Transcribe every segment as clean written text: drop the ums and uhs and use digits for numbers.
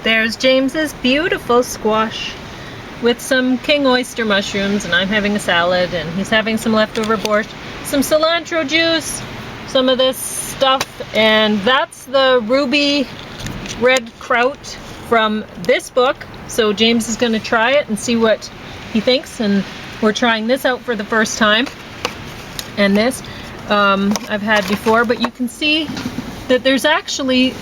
There's James's beautiful squash with some king oyster mushrooms, and I'm having a salad, and he's having some leftover borscht, some cilantro juice, some of this stuff, and that's the Ruby Red Kraut from this book. So James is going to try it and see what he thinks, and we're trying this out for the first time. And this I've had before, but you can see that there's actually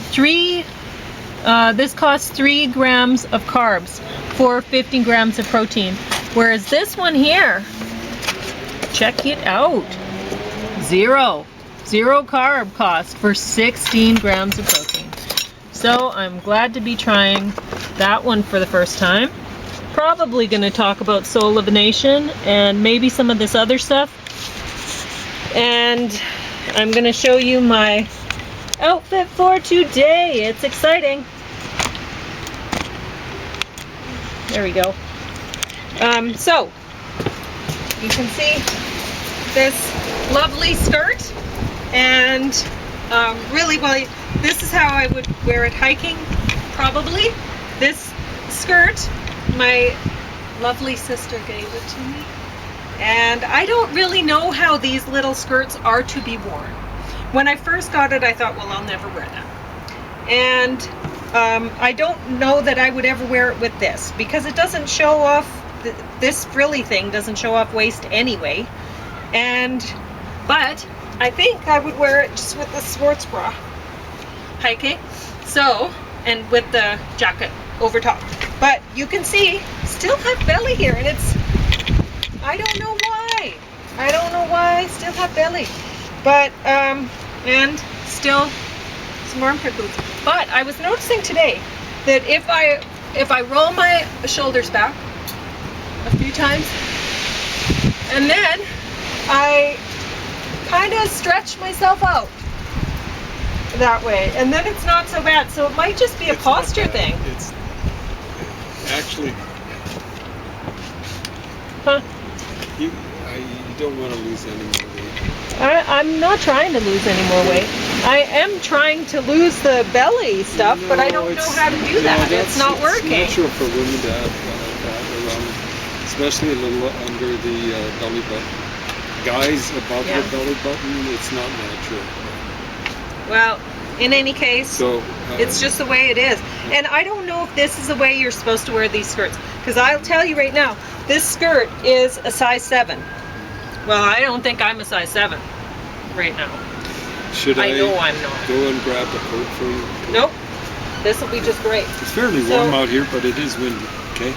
this costs 3 grams of carbs for 15 grams of protein, whereas this one here, check it out, zero carb cost for 16 grams of protein. So I'm glad to be trying that one for the first time. Probably going to talk about soul elimination and maybe some of this other stuff. And I'm going to show you my outfit for today. It's exciting. There we go. So you can see this lovely skirt, and really, well, this is how I would wear it hiking, probably. This skirt, my lovely sister gave it to me, and I don't really know how these little skirts are to be worn. When I first got it, I thought, well, I'll never wear that. And I don't know that I would ever wear it with this, because it doesn't show off, this frilly thing doesn't show off waist anyway. But I think I would wear it just with the sports bra hiking, so, and with the jacket over top. But you can see, still have belly here, and it's, I don't know why I still have belly. But, and still some armpit boots. But I was noticing today that if I roll my shoulders back a few times, and then I kind of stretch myself out that way, and then it's not so bad. So it might just be a posture thing. It's actually, you don't want to lose any more weight. I'm not trying to lose any more weight. I am trying to lose the belly stuff, but I don't know how to do that. It's not working. It's natural for women to have that around, especially a little under the belly button. Guys above the belly button, it's not natural. Well, in any case, so, it's just the way it is. And I don't know if this is the way you're supposed to wear these skirts, because I'll tell you right now, this skirt is a size 7. Well, I don't think I'm a size 7 right now. Should I know I'm not. Go and grab a coat for you? Nope. This will be just great. It's fairly warm out here, but it is windy. Okay.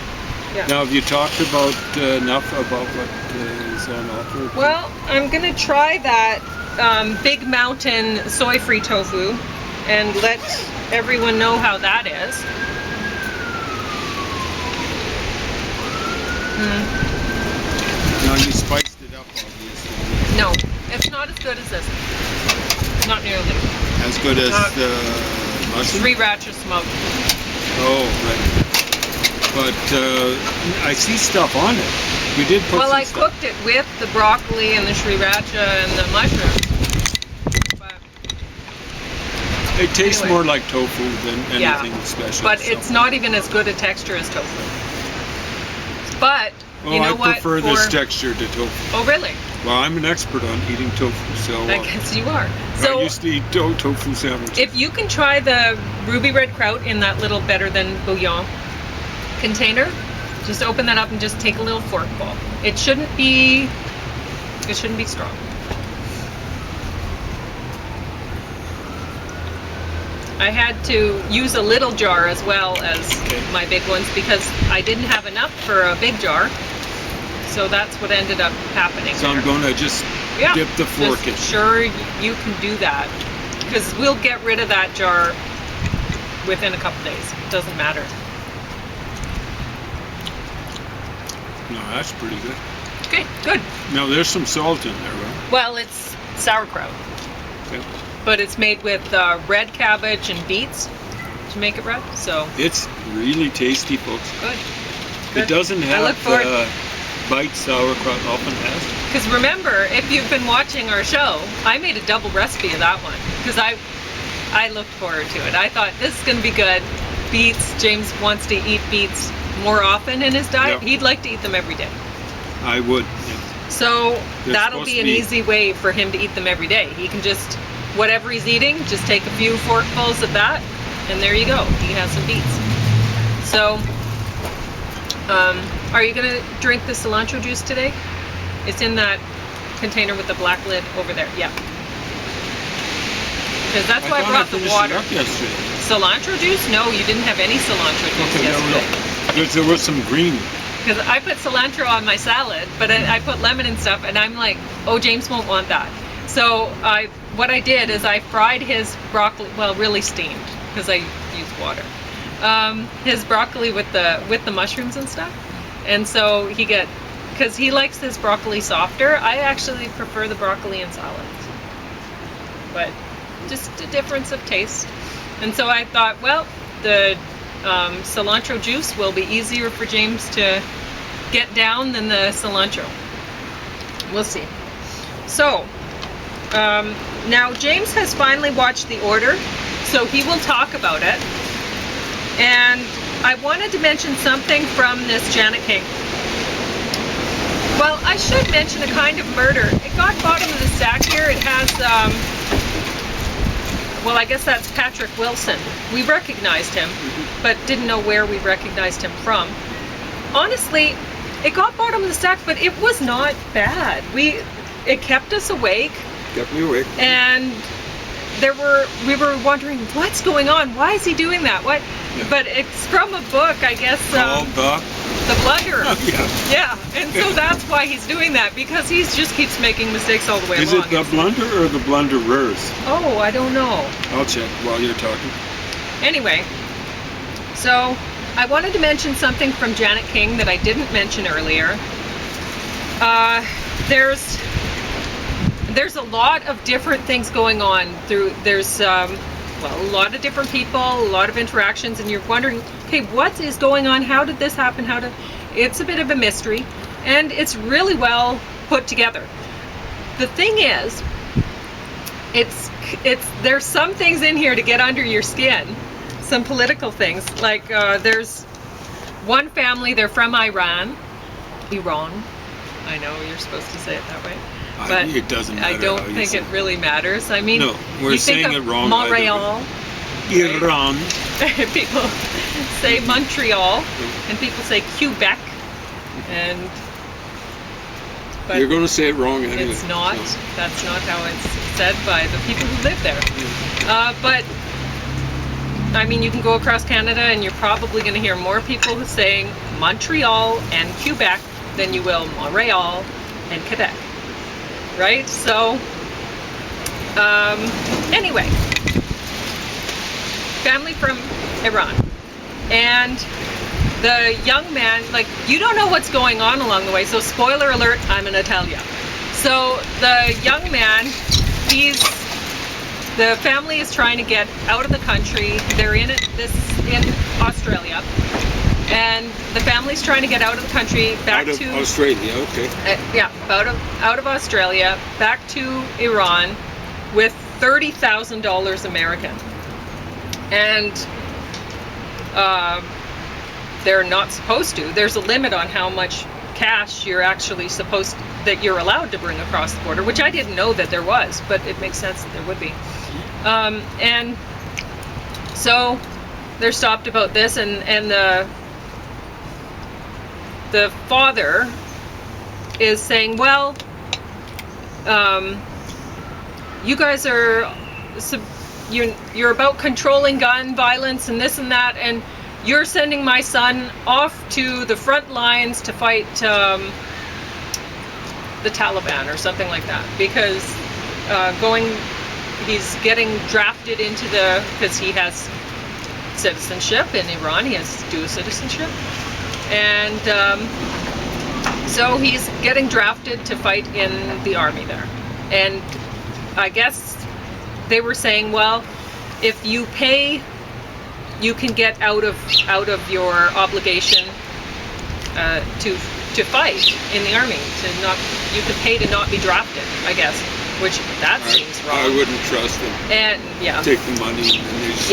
Yeah. Now, have you talked about enough about what is on offer? Well, I'm gonna try that Big Mountain soy-free tofu and let everyone know how that is. Now you spiced it up, obviously. No, it's not as good as this. Not nearly. As good as the mushroom? Sriracha smoke. Oh, right. But I see stuff on it. You did put well, some I stuff. cooked it with the broccoli and the sriracha and the mushrooms. But it tastes more like tofu than anything special. But it's not even as good a texture as tofu. But you know what? I prefer this texture to tofu. Oh, really? Well, I'm an expert on eating tofu, so I guess you are. So I used to eat tofu sandwiches. If you can try the Ruby Red Kraut in that little better than bouillon container, just open that up and just take a little fork bowl. It shouldn't be strong. I had to use a little jar as well as my big ones because I didn't have enough for a big jar. So that's what ended up happening. So I'm going to just dip the fork in. Sure, you can do that. Because we'll get rid of that jar within a couple days. It doesn't matter. No, that's pretty good. Okay, good. Now there's some salt in there, right? Well, it's sauerkraut. Okay. But it's made with red cabbage and beets to make it red. So it's really tasty, folks. Good. It doesn't have bite sauerkraut often has. Because remember, if you've been watching our show, I made a double recipe of that one because I looked forward to it. I thought this is going to be good. beets. James wants to eat beets more often in his diet. Yeah. He'd like to eat them every day. I would. Yeah. So They're that'll supposed be to an be- easy way for him to eat them every day. He can just, whatever he's eating, just take a few forkfuls of that, and there you go. He has some beets. So, are you gonna drink the cilantro juice today? It's in that container with the black lid over there. Yeah. Because that's why I thought brought the finished water. it up yesterday. Cilantro juice? No, you didn't have any cilantro juice Okay, yesterday. There was some green. Because I put cilantro on my salad, but I put lemon and stuff, and I'm like, oh, James won't want that. So what I did is I fried his broccoli, well, really steamed, because I used water. His broccoli with the mushrooms and stuff, and so because he likes his broccoli softer. I actually prefer the broccoli in salads, but just a difference of taste. And so I thought, well, the cilantro juice will be easier for James to get down than the cilantro. We'll see. So now James has finally watched the order, so he will talk about it. And I wanted to mention something from this Janet King. Well, I should mention a kind of murder. It got bottom of the stack here. It has well, I guess that's Patrick Wilson. We recognized him, but didn't know where we recognized him from. Honestly, it got bottom of the stack, but it was not bad. It kept us awake. Kept me awake. And we were wondering, what's going on? Why is he doing that? What? Yeah. But it's from a book, I guess. Called The Blunderer. yeah. Yeah, and so that's why he's doing that, because he just keeps making mistakes all the way Is along. it the blunder or the blunderers? Oh, I don't know. I'll check while you're talking. Anyway, so I wanted to mention something from Janet King that I didn't mention earlier. There's a lot of different things going on there's well, a lot of different people, a lot of interactions, and you're wondering, okay, what is going on? How did this happen? It's a bit of a mystery, and it's really well put together. The thing is, there's some things in here to get under your skin, some political things. Like there's one family, they're from Iran. I know you're supposed to say it that way. But it doesn't matter. I don't think it really matters. I mean, no, we're you think saying of it wrong. Montreal. Iran. People say Montreal, and people say Quebec, but you're going to say it wrong anyway. it's not. So. That's not how it's said by the people who live there. But I mean, you can go across Canada, and you're probably going to hear more people saying Montreal and Quebec than you will Montreal and Quebec. Right? So, anyway, family from Iran. And the young man, like, you don't know what's going on along the way, so spoiler alert, I'm going to tell you. So, the young man, the family is trying to get out of the country. They're in Australia. And the family's trying to get out of the country back out of to Australia, okay. Out of Australia back to Iran with $30,000 American, and they're not supposed to. There's a limit on how much cash you're actually that you're allowed to bring across the border, which I didn't know that there was, but it makes sense that there would be. And so they're stopped about this, and the father is saying, well, you guys are, you're about controlling gun violence and this and that, and you're sending my son off to the front lines to fight the Taliban or something like that, because he's getting drafted into because he has citizenship in Iran, he has dual citizenship. And so he's getting drafted to fight in the army there. And I guess they were saying, well, if you pay, you can get out of your obligation to fight in the army. You can pay to not be drafted, I guess. Which that seems wrong. I wouldn't trust them. And yeah, take the money and then they just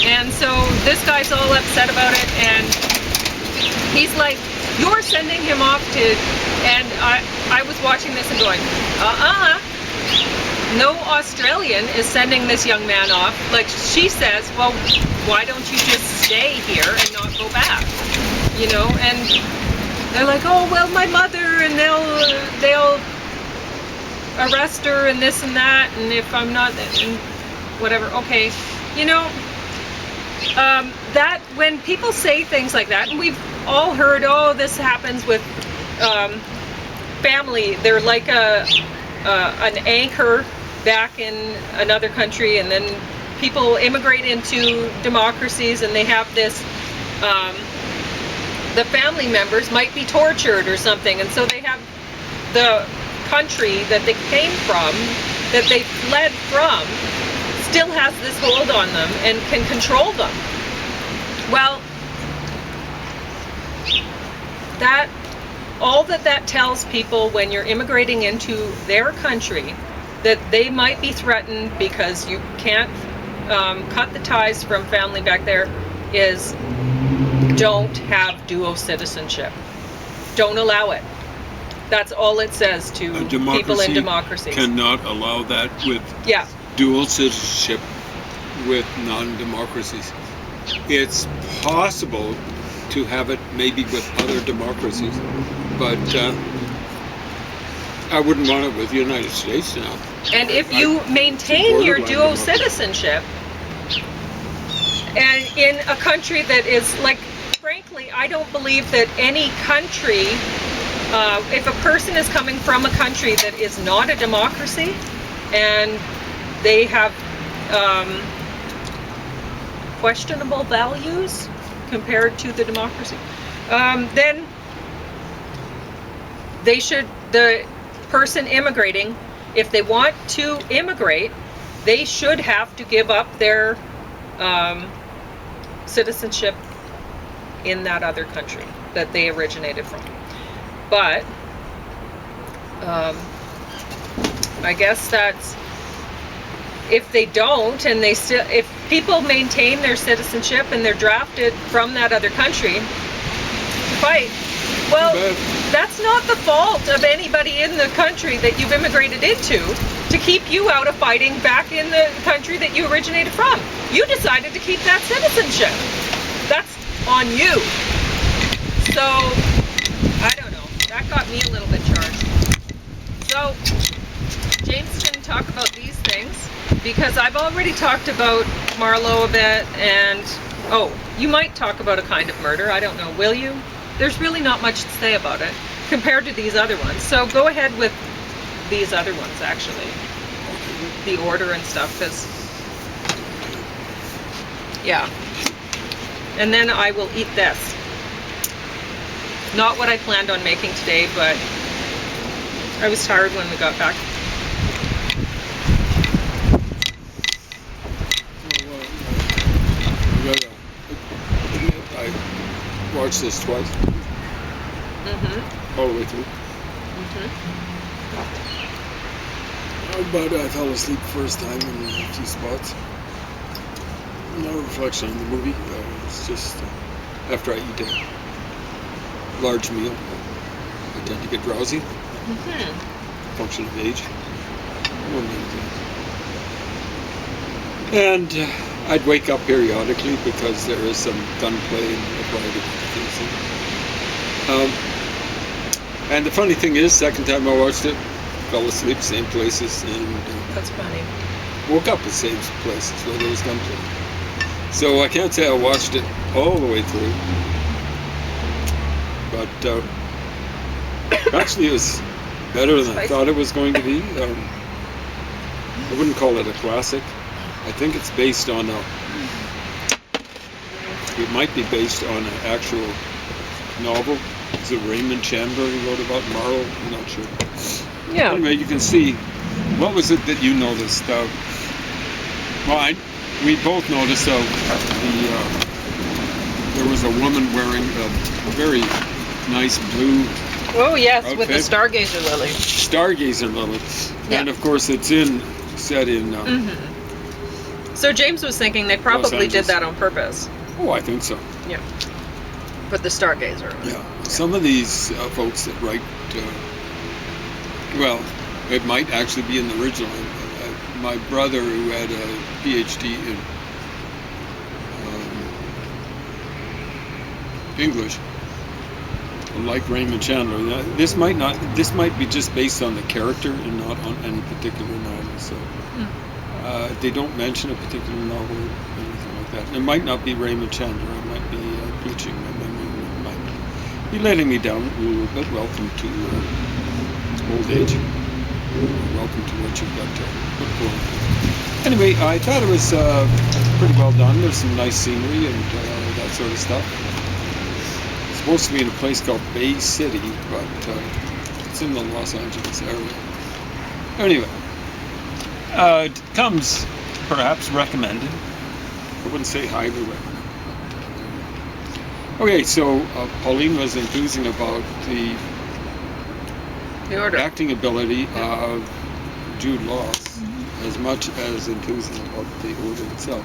And so this guy's all upset about it, and he's like, you're sending him off to, and I was watching this and going, no Australian is sending this young man off. Like, she says, well, why don't you just stay here and not go back? You know, and they're like, oh, well, my mother, and they'll arrest her and this and that, and if I'm not, and whatever. Okay, you know, that when people say things like that, and we've all heard, oh, this happens with family. They're like an anchor back in another country, and then people immigrate into democracies, and they have this, the family members might be tortured or something, and so they have the country that they came from, that they fled from, still has this hold on them and can control them. Well, all that tells people when you're immigrating into their country, that they might be threatened because you can't cut the ties from family back there, is don't have dual citizenship. Don't allow it. That's all it says to people in democracies. Cannot allow that with dual citizenship with non-democracies. It's possible to have it maybe with other democracies, but I wouldn't want it with the United States now. And if you maintain your dual citizenship, and in a country that is, like, frankly, I don't believe that any country, if a person is coming from a country that is not a democracy, and they have questionable values compared to the democracy, then they should, the person immigrating, if they want to immigrate, they should have to give up their citizenship in that other country that they originated from. But I guess that's, if they don't, and they still, if people maintain their citizenship and they're drafted from that other country to fight, well, that's not the fault of anybody in the country that you've immigrated into to keep you out of fighting back in the country that you originated from. You decided to keep that citizenship. That's on you. So, I don't know. That got me a little bit charged. So, James is going to talk about these things, because I've already talked about Marlowe a bit, and, oh, you might talk about a kind of murder. I don't know. Will you? There's really not much to say about it compared to these other ones. So go ahead with these other ones, actually. The order and stuff, because, yeah. And then I will eat this. Not what I planned on making today, but I was tired when we got back. I watched this twice. All the way through. But I fell asleep first time in a few spots. No reflection on the movie. It's just after I eat a large meal, I tend to get drowsy. Function of age. And I'd wake up periodically because there is some gunplay and a variety of things. And the funny thing is, second time I watched it, fell asleep, same places, and that's funny. Woke up at same places where there was gunplay. So I can't say I watched it all the way through, but actually it was better than I thought it was going to be. I wouldn't call it a classic. I think it's based on it might be based on an actual novel. Is it Raymond Chandler who wrote about Marlowe? I'm not sure. Yeah. Anyway, you can see, what was it that you noticed? We both noticed there was a woman wearing a very nice blue outfit. With the stargazer lily. Stargazer lily. Yeah. And of course it's set in So James was thinking they probably did that on purpose. Oh, I think so. Yeah. Put the stargazer on. Yeah. Some of these folks that write, well, it might actually be in the original. My brother, who had a PhD in English, like Raymond Chandler, this might be just based on the character and not on any particular novel. So they don't mention a particular novel or anything like that. And it might not be Raymond Chandler. I might be glitching my memory. It might be letting me down a little bit. Welcome to old age. Welcome to what you've got to put forward. Anyway, I thought it was pretty well done. There's some nice scenery and that sort of stuff. It's supposed to be in a place called Bay City, but it's in the Los Angeles area. Anyway, it comes perhaps recommended. I wouldn't say highly recommended. Okay, so Pauline was enthusing about the acting ability of Jude Law, as much as enthusing about the order itself.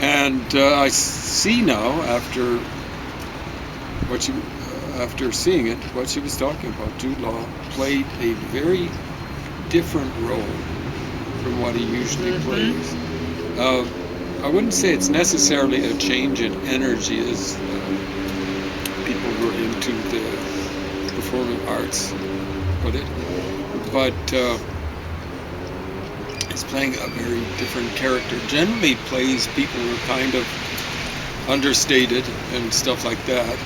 And I see now, after seeing it, what she was talking about. Jude Law played a very different role from what he usually plays. I wouldn't say it's necessarily a change in energy, as people who are into the performing arts put it, but he's playing a very different character. Generally plays people who are kind of understated and stuff like that,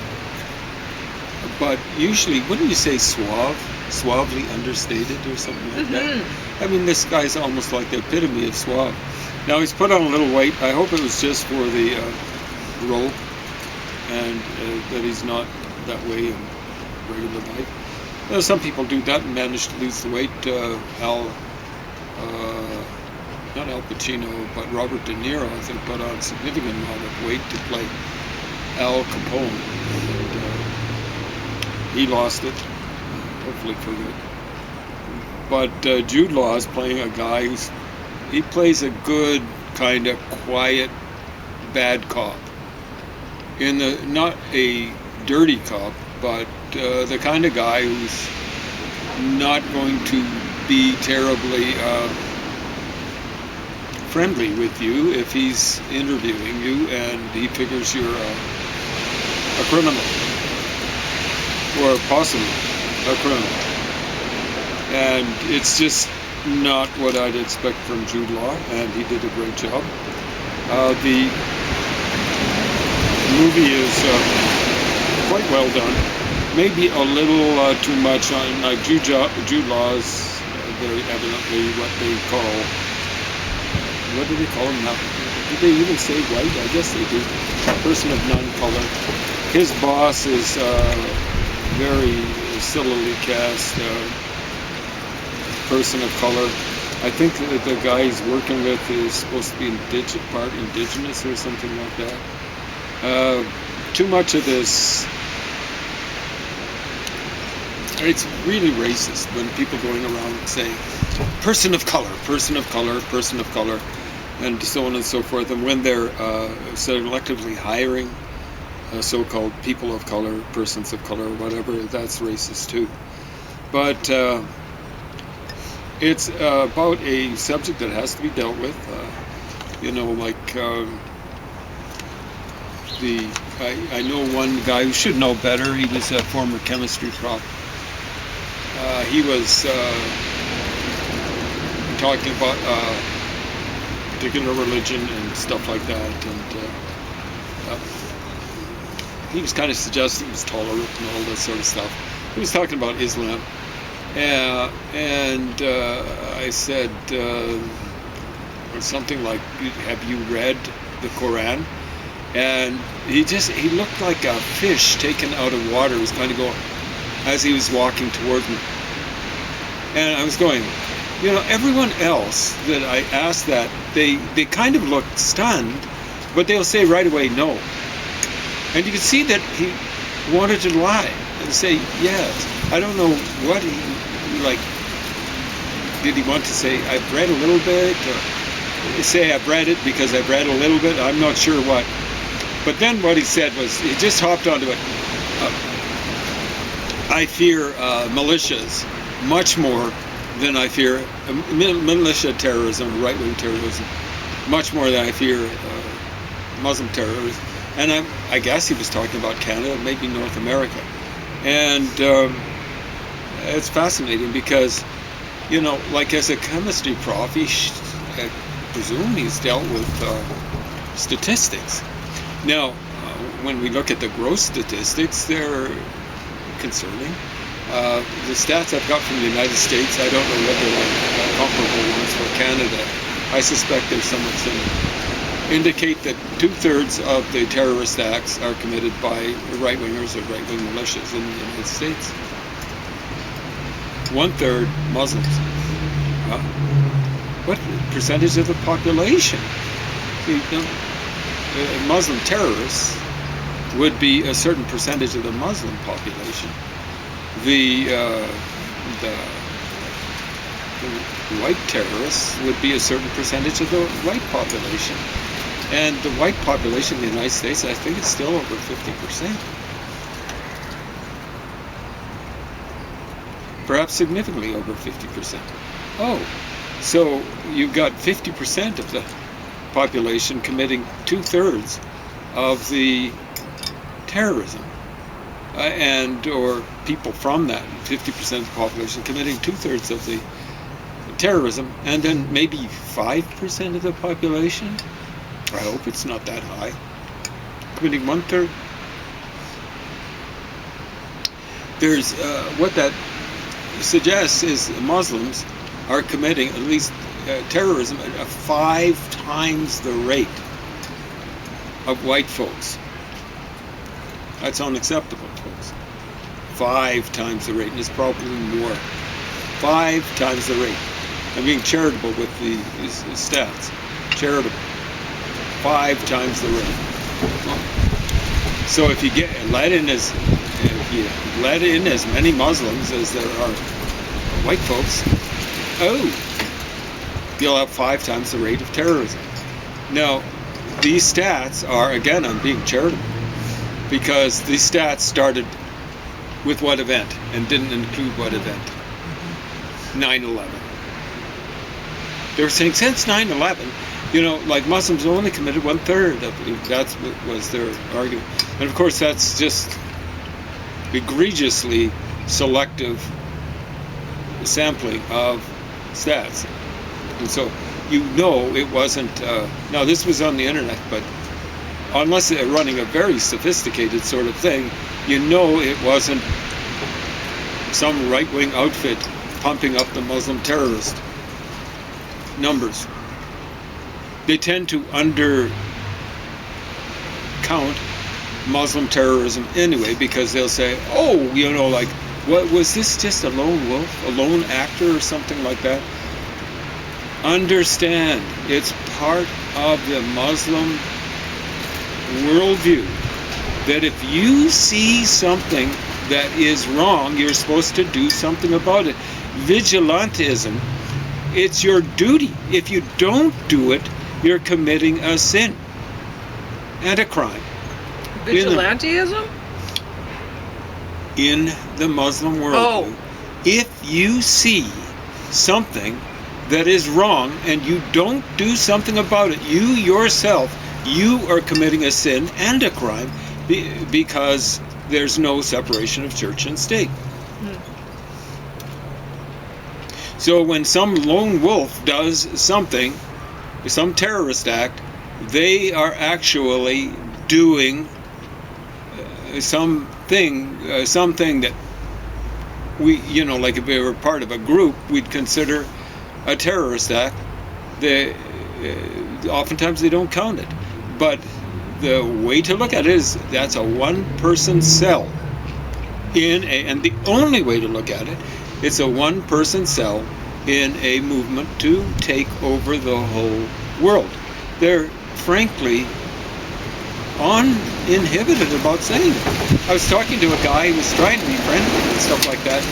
but usually, wouldn't you say suavely understated or something like that? I mean, this guy's almost like the epitome of suave. Now he's put on a little weight. I hope it was just for the role, and that he's not that way in regular life. Some people do that and manage to lose the weight. Not Al Pacino, but Robert De Niro, I think, put on a significant amount of weight to play Al Capone. And, he lost it, hopefully for good. But Jude Law is playing a guy he plays a good, kind of quiet, bad cop. Not a dirty cop, but the kind of guy who's not going to be terribly friendly with you if he's interviewing you and he figures you're a criminal, or possibly a criminal. And it's just not what I'd expect from Jude Law, and he did a great job. The movie is quite well done. Maybe a little too much on Jude Law's very evidently what do they call him now? Did they even say white? I guess they do. Person of non-color. His boss is very sillily cast person of color. I think that the guy he's working with is supposed to be part indigenous or something like that. Too much of this. It's really racist when people going around saying person of color, person of color, person of color, and so on and so forth. And when they're selectively hiring so-called people of color, persons of color, whatever, that's racist too. But it's about a subject that has to be dealt with. I know one guy who should know better. He was a former chemistry prof. He was talking about particular religion and stuff like that, and he was kind of suggesting he was tolerant and all that sort of stuff. He was talking about Islam, and I said something like, "Have you read the Quran?" And he looked like a fish taken out of water. He was kind of going as he was walking towards me. And I was going, everyone else that I asked that, they kind of look stunned, but they'll say right away no. And you can see that he wanted to lie and say yes. I don't know what did he want to say, I've read a little bit, say I've read it because I've read a little bit. I'm not sure what. But then what he said was, he just hopped onto it. I fear militias much more than I fear militia terrorism, right-wing terrorism, much more than I fear Muslim terrorism. And I guess he was talking about Canada, maybe North America. And it's fascinating because, you know, like as a chemistry prof, I presume he's dealt with statistics. Now, when we look at the gross statistics, they're concerning. The stats I've got from the United States, I don't know whether they're comparable ones for Canada. I suspect they're somewhat similar. Indicate that 2/3 of the terrorist acts are committed by right-wingers or right-wing militias in the United States. 1/3 Muslims. What percentage of the population? You know, Muslim terrorists would be a certain percentage of the Muslim population. The white terrorists would be a certain percentage of the white population. And the white population in the United States, I think it's still over 50%. Perhaps significantly over 50%. Oh, so you've got 50% of the population committing 2/3 of the terrorism. Or people from that, 50% of the population committing 2/3 of the terrorism, and then maybe 5% of the population, I hope it's not that high, committing 1/3. There's, what that suggests is Muslims are committing at least terrorism at 5 times the rate of white folks. That's unacceptable, folks. 5 times the rate, and it's probably more. 5 times the rate. I'm being charitable with the stats. Charitable. 5 times the rate. So if you let in as many Muslims as there are white folks, you'll have 5 times the rate of terrorism. Now, these stats are, again, I'm being charitable, because these stats started with what event and didn't include what event? 9/11. They were saying since 9/11, you know, like Muslims only committed 1/3 of it. That's what was their argument. And of course, that's just egregiously selective sampling of stats. And so, you know, it wasn't, now this was on the internet, but unless they're running a very sophisticated sort of thing, you know it wasn't some right-wing outfit pumping up the Muslim terrorist numbers. They tend to undercount Muslim terrorism anyway, because they'll say, oh, you know, like, what was this, just a lone wolf, a lone actor or something like that? Understand, it's part of the Muslim worldview that if you see something that is wrong, you're supposed to do something about it. Vigilantism, it's your duty. If you don't do it, you're committing a sin and a crime. Vigilantism? In the Muslim worldview, if you see something that is wrong and you don't do something about it, you yourself, you are committing a sin and a crime, because there's no separation of church and state. So when some lone wolf does something, some terrorist act, they are actually doing something that we, you know, like if we were part of a group, we'd consider a terrorist act. Oftentimes they don't count it, but the way to look at it is that's a one-person cell and the only way to look at it, it's a one-person cell in a movement to take over the whole world. They're frankly uninhibited about saying it. I was talking to a guy who was trying to be friendly and stuff like that.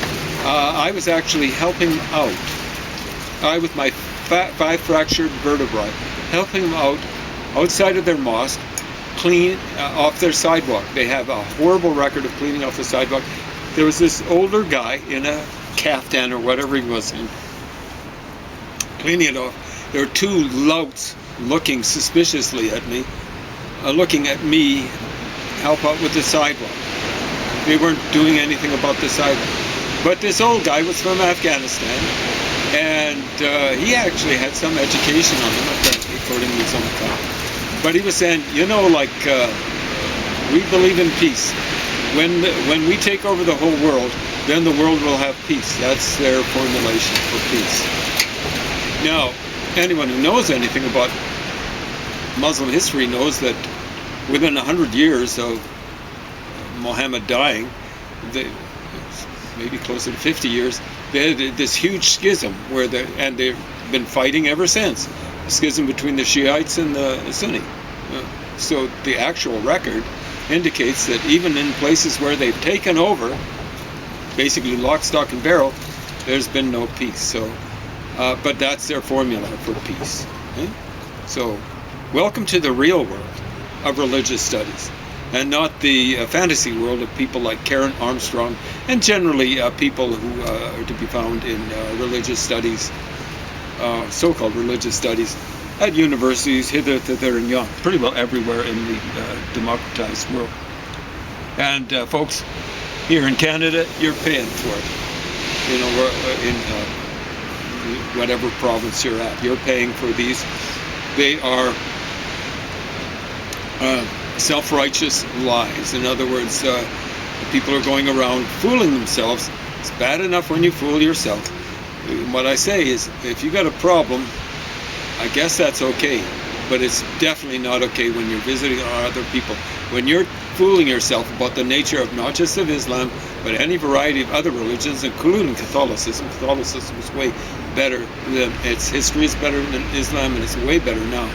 I was actually helping out. I, with my five fractured vertebrae, helping them out outside of their mosque, clean off their sidewalk. They have a horrible record of cleaning off the sidewalk. There was this older guy in a caftan or whatever he was in, cleaning it off. There were two louts looking suspiciously at me, help out with the sidewalk. They weren't doing anything about the sidewalk. But this old guy was from Afghanistan, and he actually had some education on him, apparently, according to some account. But he was saying, you know, like, we believe in peace. When we take over the whole world, then the world will have peace. That's their formulation for peace. Now, anyone who knows anything about Muslim history knows that within 100 years of Muhammad dying, maybe closer to 50 years, they had this huge schism and they've been fighting ever since. A schism between the Shiites and the Sunni. So the actual record indicates that even in places where they've taken over, basically lock, stock, and barrel, there's been no peace. So, but that's their formula for peace. Okay? So, welcome to the real world of religious studies, and not the fantasy world of people like Karen Armstrong, and generally people who are to be found in religious studies, so-called religious studies, at universities, hither, thither, and yon, pretty well everywhere in the democratized world. And folks, here in Canada, you're paying for it. You know, in whatever province you're at, you're paying for these. They are self-righteous lies. In other words, people are going around fooling themselves. It's bad enough when you fool yourself. What I say is, if you got a problem, I guess that's okay, but it's definitely not okay when you're visiting other people. When you're fooling yourself about the nature of not just of Islam, but any variety of other religions, including Catholicism. Catholicism is way better than, its history is better than Islam, and it's way better now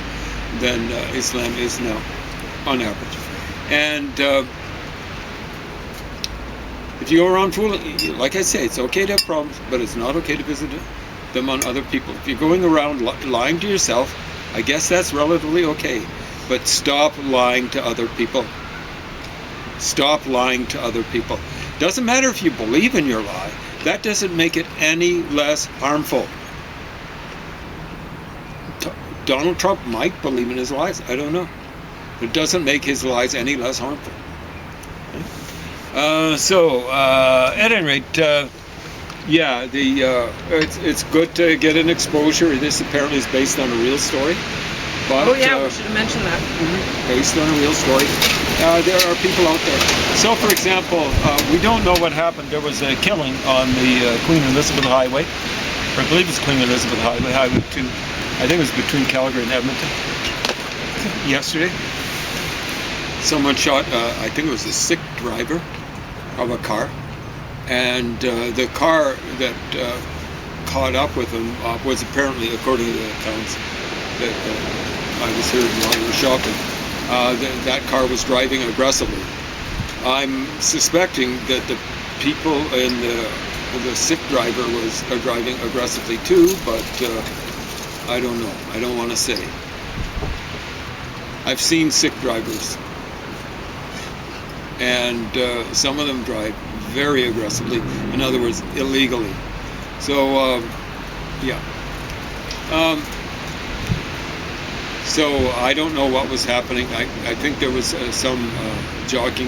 than Islam is now, on average. And if you go around fooling, like I say, it's okay to have problems, but it's not okay to visit them on other people. If you're going around lying to yourself, I guess that's relatively okay. But stop lying to other people. Stop lying to other people. Doesn't matter if you believe in your lie. That doesn't make it any less harmful. Donald Trump might believe in his lies. I don't know. It doesn't make his lies any less harmful. At any rate, yeah, it's good to get an exposure. This apparently is based on a real story. But, we should have mentioned that. Based on a real story. There are people out there. So, for example, we don't know what happened. There was a killing on the Queen Elizabeth Highway. Or I believe it's Queen Elizabeth Highway, Highway 2. I think it was between Calgary and Edmonton. Yesterday. Someone shot, I think it was a sick driver of a car. And the car that caught up with him was apparently, according to the accounts that I was hearing while we were shopping, that car was driving aggressively. I'm suspecting that the people in the sick driver was driving aggressively too, but I don't know. I don't want to say. I've seen sick drivers, and some of them drive very aggressively, in other words, illegally. So, yeah. So I don't know what was happening. I think there was some jogging